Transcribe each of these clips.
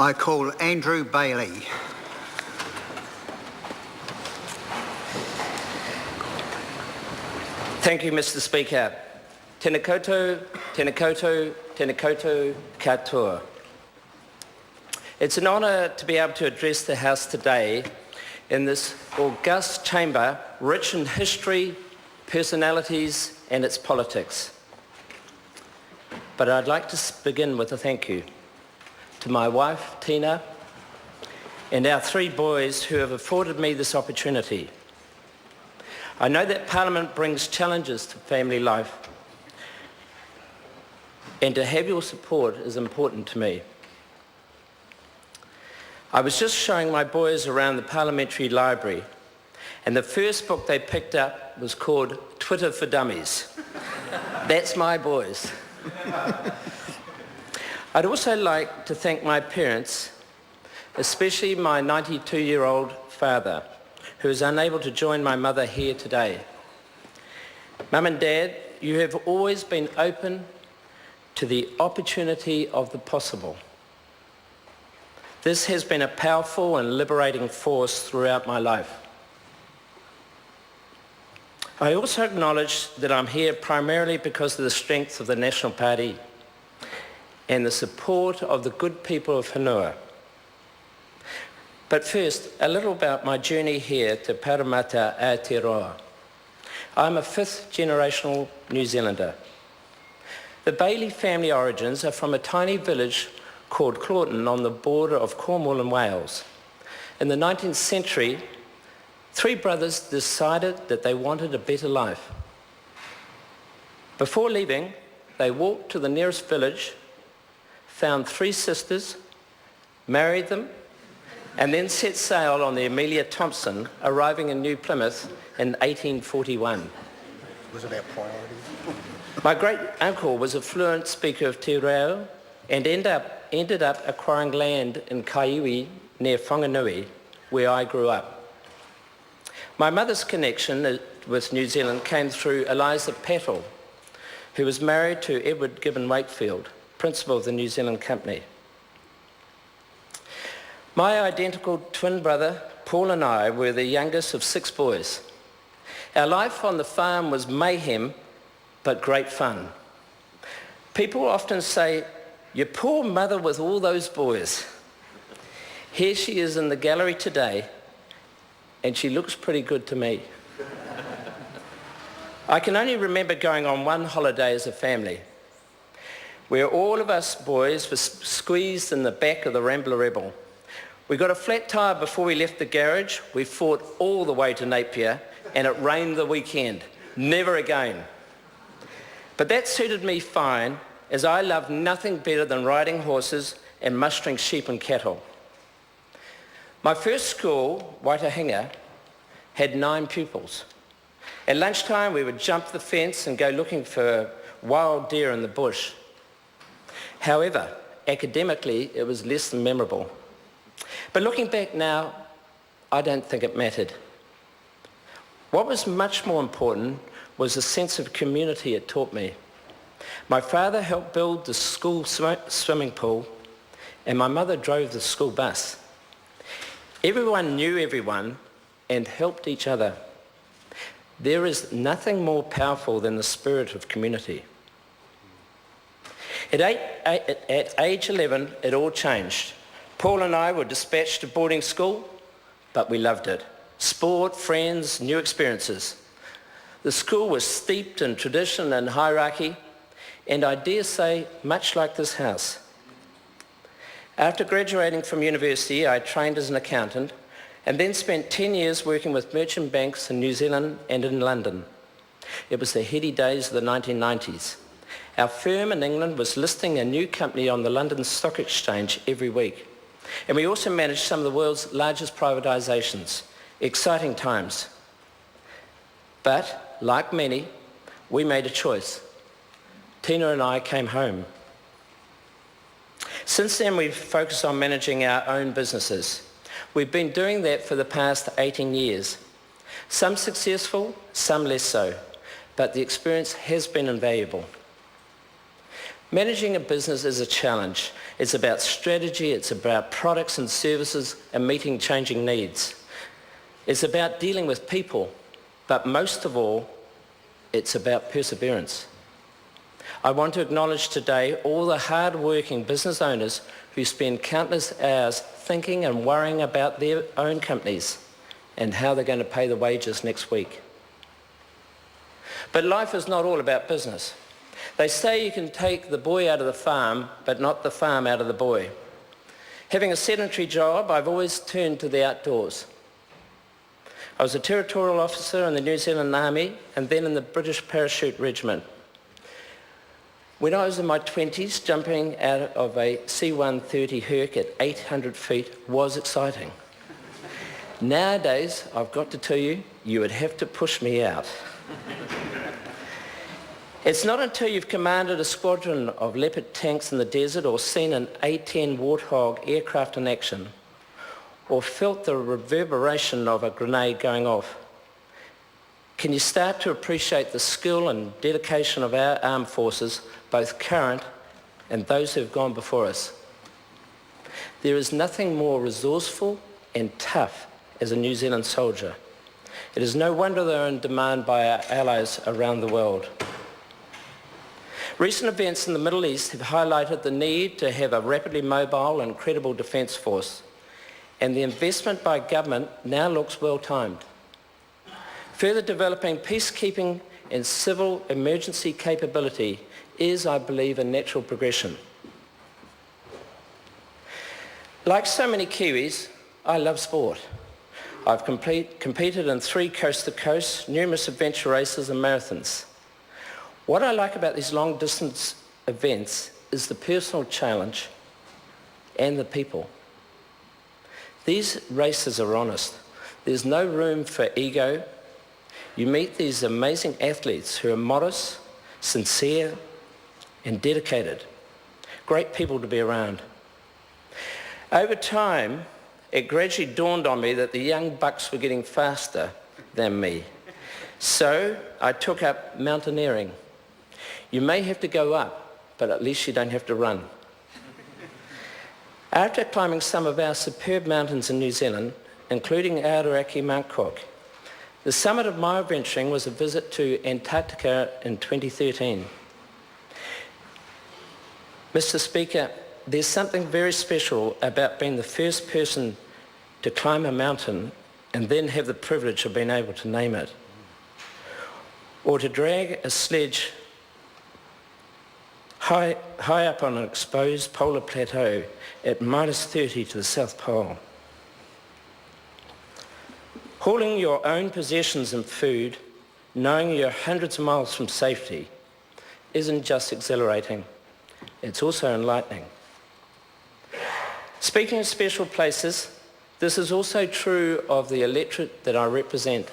I call Andrew Bailey. Thank you, Mr. Speaker. Tēnā koutou, tēnā koutou, tēnā koutou katoa. It's an honour to be able to address the House today in this august chamber, rich in history, personalities and its politics. But I'd like to begin with a thank you to my wife, Tina, and our 3 boys who have afforded me this opportunity. I know that Parliament brings challenges to family life, and to have your support is important to me. I was just showing my boys around the Parliamentary Library, and the first book they picked up was called Twitter for Dummies. That's my boys. I'd also like to thank my parents, especially my 92-year-old father, who is unable to join my mother here today. Mum and Dad, you have always been open to the opportunity of the possible. This has been a powerful and liberating force throughout my life. I also acknowledge that I'm here primarily because of the strength of the National Party and the support of the good people of Whenua. But first, a little about my journey here to Parramatta, Aotearoa. I'm a 5th generational New Zealander. The Bailey family origins are from a tiny village called Clawton on the border of Cornwall and Wales. In the 19th century, 3 brothers decided that they wanted a better life. Before leaving, they walked to the nearest village, found 3 sisters, married them, and then set sail on the Amelia Thompson, arriving in New Plymouth in 1841. Was it our priority? My great-uncle was a fluent speaker of te reo and ended up acquiring land in Kaiwi near Whanganui, where I grew up. My mother's connection with New Zealand came through Eliza Pattle, who was married to Edward Gibbon Wakefield, principal of the New Zealand Company. My identical twin brother, Paul, and I were the youngest of 6 boys. Our life on the farm was mayhem, but great fun. People often say, "Your poor mother with all those boys." Here she is in the gallery today, and she looks pretty good to me. I can only remember going on one holiday as a family, where all of us boys were squeezed in the back of the Rambler Rebel. We got a flat tyre before we left the garage. We fought all the way to Napier, and it rained the weekend. Never again. But that suited me fine, as I loved nothing better than riding horses and mustering sheep and cattle. My first school, Waitahinga, had 9 pupils. At lunchtime, we would jump the fence and go looking for wild deer in the bush. However, academically, it was less than memorable. But looking back now, I don't think it mattered. What was much more important was the sense of community it taught me. My father helped build the school swimming pool, and my mother drove the school bus. Everyone knew everyone and helped each other. There is nothing more powerful than the spirit of community. At age 11, it all changed. Paul and I were dispatched to boarding school, but we loved it. Sport, friends, new experiences. The school was steeped in tradition and hierarchy, and I dare say, much like this house. After graduating from university, I trained as an accountant and then spent 10 years working with merchant banks in New Zealand and in London. It was the heady days of the 1990s. Our firm in England was listing a new company on the London Stock Exchange every week. And we also managed some of the world's largest privatisations. Exciting times. But, like many, we made a choice. Tina and I came home. Since then, we've focused on managing our own businesses. We've been doing that for the past 18 years. Some successful, some less so, but the experience has been invaluable. Managing a business is a challenge. It's about strategy, it's about products and services and meeting changing needs. It's about dealing with people, but most of all, it's about perseverance. I want to acknowledge today all the hard-working business owners who spend countless hours thinking and worrying about their own companies and how they're going to pay the wages next week. But life is not all about business. They say you can take the boy out of the farm, but not the farm out of the boy. Having a sedentary job, I've always turned to the outdoors. I was a territorial officer in the New Zealand Army and then in the British Parachute Regiment. When I was in my 20s, jumping out of a C-130 Herc at 800 feet was exciting. Nowadays, I've got to tell you, you would have to push me out. It's not until you've commanded a squadron of Leopard tanks in the desert or seen an A-10 Warthog aircraft in action or felt the reverberation of a grenade going off, can you start to appreciate the skill and dedication of our armed forces, both current and those who have gone before us? There is nothing more resourceful and tough as a New Zealand soldier. It is no wonder they are in demand by our allies around the world. Recent events in the Middle East have highlighted the need to have a rapidly mobile and credible defence force, and the investment by government now looks well-timed. Further developing peacekeeping and civil emergency capability is, I believe, a natural progression. Like so many Kiwis, I love sport. I've competed in 3 coast-to-coast, numerous adventure races and marathons. What I like about these long-distance events is the personal challenge and the people. These races are honest. There's no room for ego. You meet these amazing athletes who are modest, sincere, and dedicated. Great people to be around. Over time, it gradually dawned on me that the young bucks were getting faster than me. So I took up mountaineering. You may have to go up, but at least you don't have to run. After climbing some of our superb mountains in New Zealand, including Aoraki Mount Cook, the summit of my adventuring was a visit to Antarctica in 2013. Mr. Speaker, there's something very special about being the first person to climb a mountain and then have the privilege of being able to name it, or to drag a sledge high up on an exposed polar plateau at -30 to the South Pole. Hauling your own possessions and food, knowing you're hundreds of miles from safety, isn't just exhilarating, it's also enlightening. Speaking of special places, this is also true of the electorate that I represent.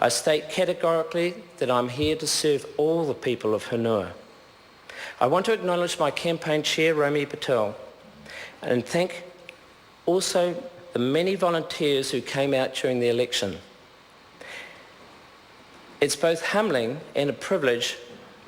I state categorically that I'm here to serve all the people of Hanua. I want to acknowledge my campaign chair, Romy Patel, and thank also the many volunteers who came out during the election. It's both humbling and a privilege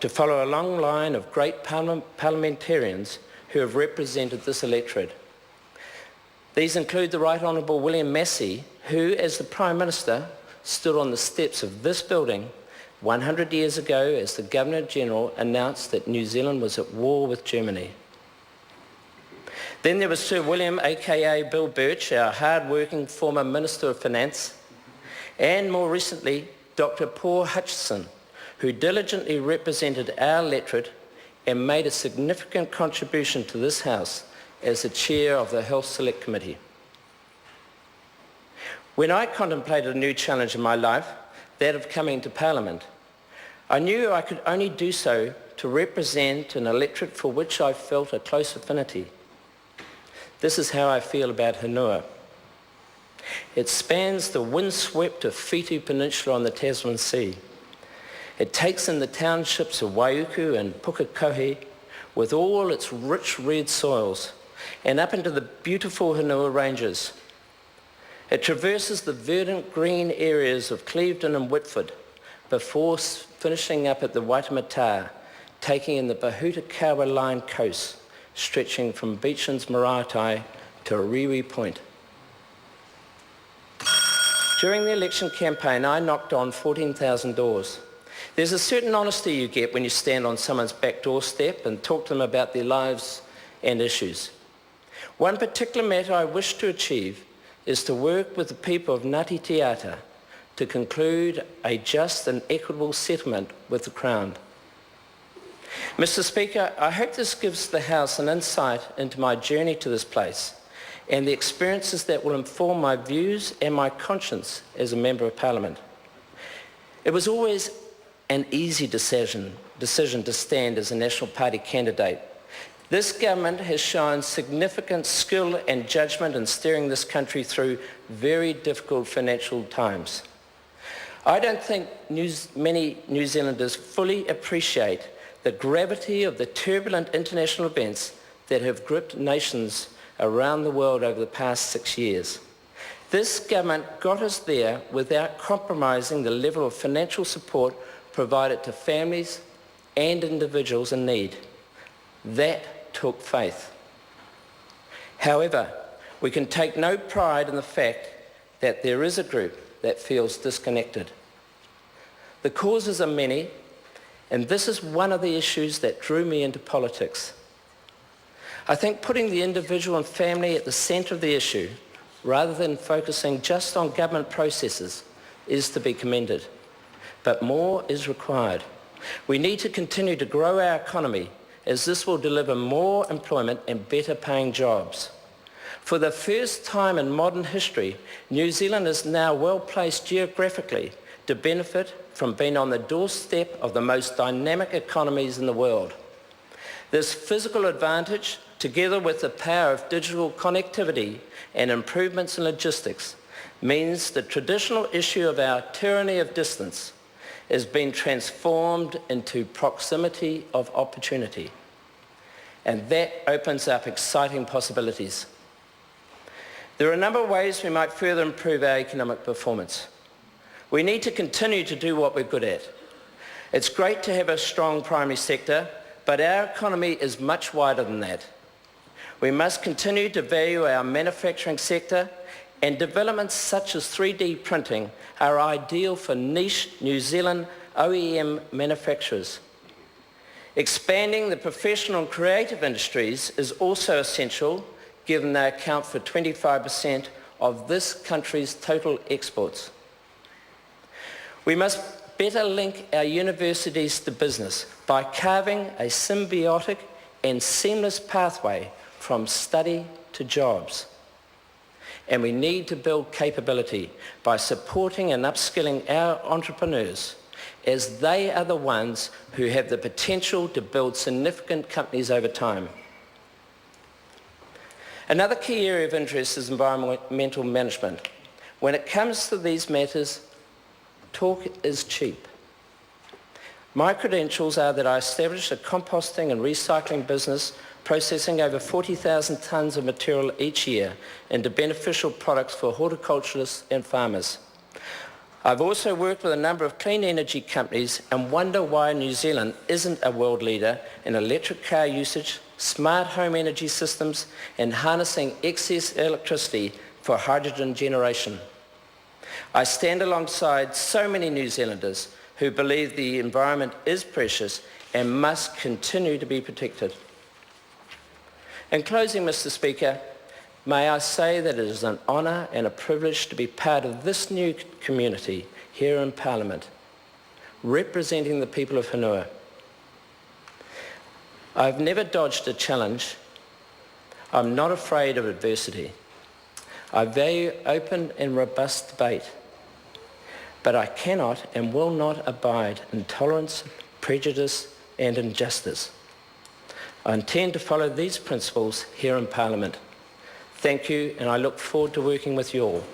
to follow a long line of great parliamentarians who have represented this electorate. These include the Right Honourable William Massey, who, as the Prime Minister, stood on the steps of this building 100 years ago as the Governor-General announced that New Zealand was at war with Germany. Then there was Sir William, aka Bill Birch, our hard-working former Minister of Finance, and more recently, Dr. Paul Hutchison, who diligently represented our electorate and made a significant contribution to this House as the chair of the Health Select Committee. When I contemplated a new challenge in my life, that of coming to Parliament, I knew I could only do so to represent an electorate for which I felt a close affinity. This is how I feel about Hanua. It spans the windswept Whitu Peninsula on the Tasman Sea. It takes in the townships of Waiuku and Pukekohe with all its rich red soils and up into the beautiful Hanua Ranges. It traverses the verdant green areas of Clevedon and Whitford before finishing up at the Waitemata, taking in the Bahutakawa Line coast, stretching from Beecham's Maraetai to Ariwi Point. During the election campaign, I knocked on 14,000 doors. There's a certain honesty you get when you stand on someone's back doorstep and talk to them about their lives and issues. One particular matter I wish to achieve is to work with the people of Ngāti Te Ata to conclude a just and equitable settlement with the Crown. Mr. Speaker, I hope this gives the House an insight into my journey to this place and the experiences that will inform my views and my conscience as a Member of Parliament. It was always an easy decision to stand as a National Party candidate. This government has shown significant skill and judgment in steering this country through very difficult financial times. I don't think many New Zealanders fully appreciate the gravity of the turbulent international events that have gripped nations around the world over the past 6 years. This government got us there without compromising the level of financial support provided to families and individuals in need. That took faith. However, we can take no pride in the fact that there is a group that feels disconnected. The causes are many, and this is one of the issues that drew me into politics. I think putting the individual and family at the centre of the issue, rather than focusing just on government processes, is to be commended. But more is required. We need to continue to grow our economy, as this will deliver more employment and better paying jobs. For the first time in modern history, New Zealand is now well placed geographically to benefit from being on the doorstep of the most dynamic economies in the world. This physical advantage, together with the power of digital connectivity and improvements in logistics, means the traditional issue of our tyranny of distance is being transformed into proximity of opportunity. And that opens up exciting possibilities. There are a number of ways we might further improve our economic performance. We need to continue to do what we're good at. It's great to have a strong primary sector, but our economy is much wider than that. We must continue to value our manufacturing sector, and developments such as 3D printing are ideal for niche New Zealand OEM manufacturers. Expanding the professional and creative industries is also essential, given they account for 25% of this country's total exports. We must better link our universities to business by carving a symbiotic and seamless pathway from study to jobs. And we need to build capability by supporting and upskilling our entrepreneurs, as they are the ones who have the potential to build significant companies over time. Another key area of interest is environmental management. When it comes to these matters, talk is cheap. My credentials are that I established a composting and recycling business processing over 40,000 tonnes of material each year into beneficial products for horticulturists and farmers. I've also worked with a number of clean energy companies and wonder why New Zealand isn't a world leader in electric car usage, smart home energy systems, and harnessing excess electricity for hydrogen generation. I stand alongside so many New Zealanders who believe the environment is precious and must continue to be protected. In closing, Mr. Speaker, may I say that it is an honour and a privilege to be part of this new community here in Parliament, representing the people of Whenua. I've never dodged a challenge. I'm not afraid of adversity. I value open and robust debate, but I cannot and will not abide intolerance, prejudice and injustice. I intend to follow these principles here in Parliament. Thank you, and I look forward to working with you all.